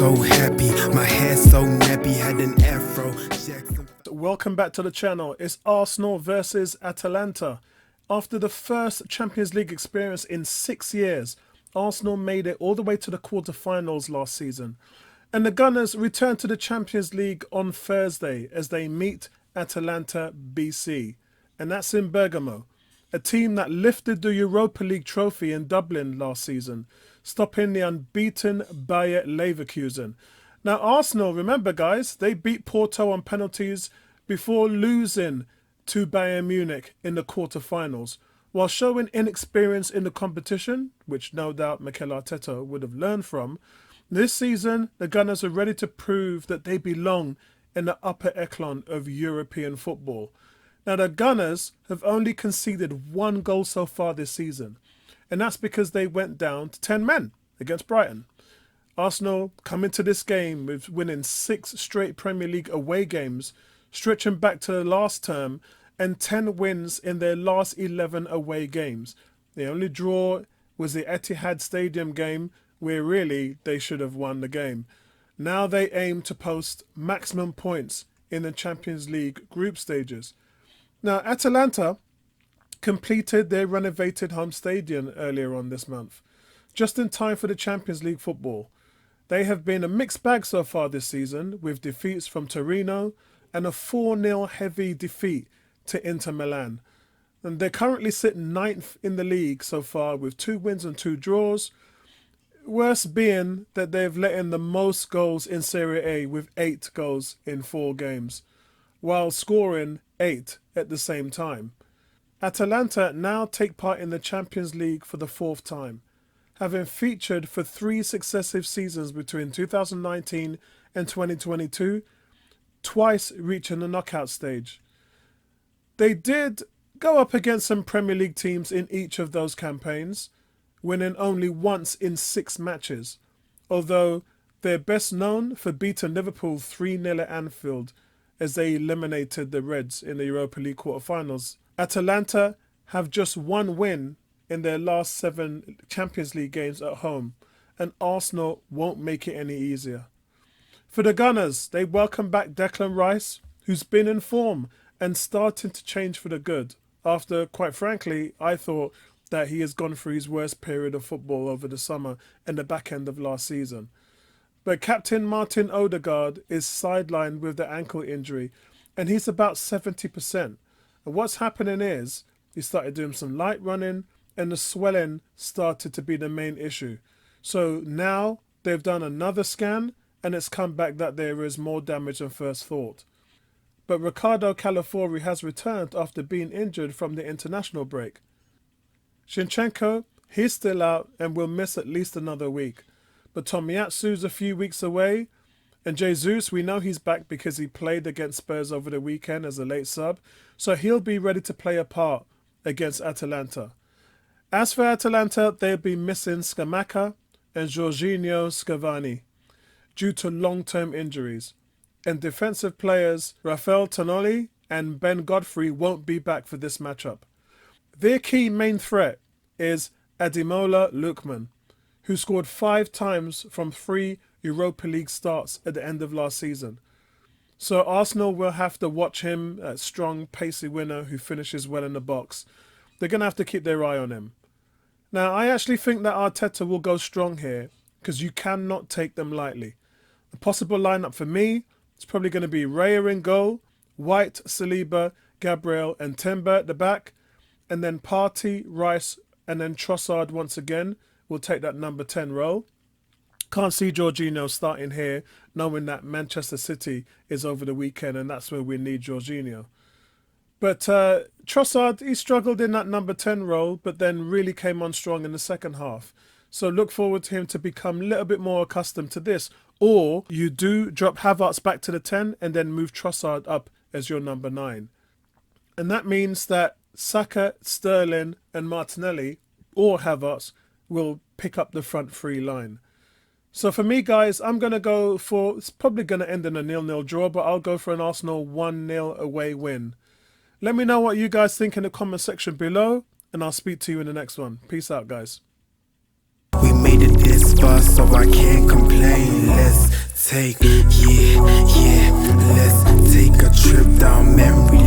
so happy, my hair so nappy, had an afro. Welcome back to the channel. It's Arsenal versus Atalanta. After the first Champions League experience in 6 years, Arsenal made it all the way to the quarter-finals last season. And the Gunners return to the Champions League on Thursday as they meet Atalanta BC. And that's in Bergamo, a team that lifted the Europa League trophy in Dublin last season, stopping the unbeaten Bayer Leverkusen. Now Arsenal, remember guys, they beat Porto on penalties before losing to Bayern Munich in the quarter-finals. While showing inexperience in the competition, which no doubt Mikel Arteta would have learned from, this season the Gunners are ready to prove that they belong in the upper echelon of European football. Now the Gunners have only conceded 1 goal so far this season, and that's because they went down to 10 men against Brighton. Arsenal come into this game with winning 6 straight Premier League away games, stretching back to the last term, and 10 wins in their last 11 away games. The only draw was the Etihad Stadium game, where really they should have won the game. Now they aim to post maximum points in the Champions League group stages. Now Atalanta completed their renovated home stadium earlier on this month, just in time for the Champions League football. They have been a mixed bag so far this season, with defeats from Torino and a 4-0 heavy defeat to Inter Milan. And they're currently sitting 9th in the league so far with 2 wins and 2 draws. Worst being that they've let in the most goals in Serie A with 8 goals in 4 games, while scoring 8 at the same time. Atalanta now take part in the Champions League for the 4th time, having featured for 3 successive seasons between 2019 and 2022, twice reaching the knockout stage. They did go up against some Premier League teams in each of those campaigns, winning only once in 6 matches, although they're best known for beating Liverpool 3-0 at Anfield as they eliminated the Reds in the Europa League quarterfinals. Atalanta have just 1 win in their last 7 Champions League games at home, and Arsenal won't make it any easier. For the Gunners, they welcome back Declan Rice, who's been in form and starting to change for the good, after, quite frankly, I thought that he has gone through his worst period of football over the summer and the back end of last season. But Captain Martin Odegaard is sidelined with the ankle injury, and he's about 70%. And what's happening is, he started doing some light running, and the swelling started to be the main issue. So now they've done another scan, and it's come back that there is more damage than first thought. But Ricardo Calafori has returned after being injured from the international break. Zinchenko, he's still out and will miss at least another week. But Tomiyasu's a few weeks away, and Jesus, we know he's back because he played against Spurs over the weekend as a late sub, so he'll be ready to play a part against Atalanta. As for Atalanta, they'll be missing Scamacca and Jorginho Scavani due to long-term injuries. And defensive players Rafael Tonoli and Ben Godfrey won't be back for this matchup. Their key main threat is Ademola Lookman, who scored 5 times from 3 Europa League starts at the end of last season. So Arsenal will have to watch him, a strong, pacey winner who finishes well in the box. They're going to have to keep their eye on him. Now, I actually think that Arteta will go strong here because you cannot take them lightly. The possible lineup for me, it's probably going to be Raya in goal, White, Saliba, Gabriel and Timber at the back, and then Partey, Rice and then Trossard once again will take that number 10 role. Can't see Jorginho starting here, knowing that Manchester City is over the weekend and that's where we need Jorginho. But Trossard, he struggled in that number 10 role, but then really came on strong in the second half. So look forward to him to become a little bit more accustomed to this. Or you do drop Havertz back to the 10 and then move Trossard up as your number 9. And that means that Saka, Sterling and Martinelli or Havertz will pick up the front 3 line. So for me, guys, I'm going to go for, it's probably going to end in a 0-0 draw, but I'll go for an Arsenal 1-0 away win. Let me know what you guys think in the comment section below, and I'll speak to you in the next one. Peace out, guys. We made it this far, so I can't complain. Let's take, yeah, let's take a trip down memory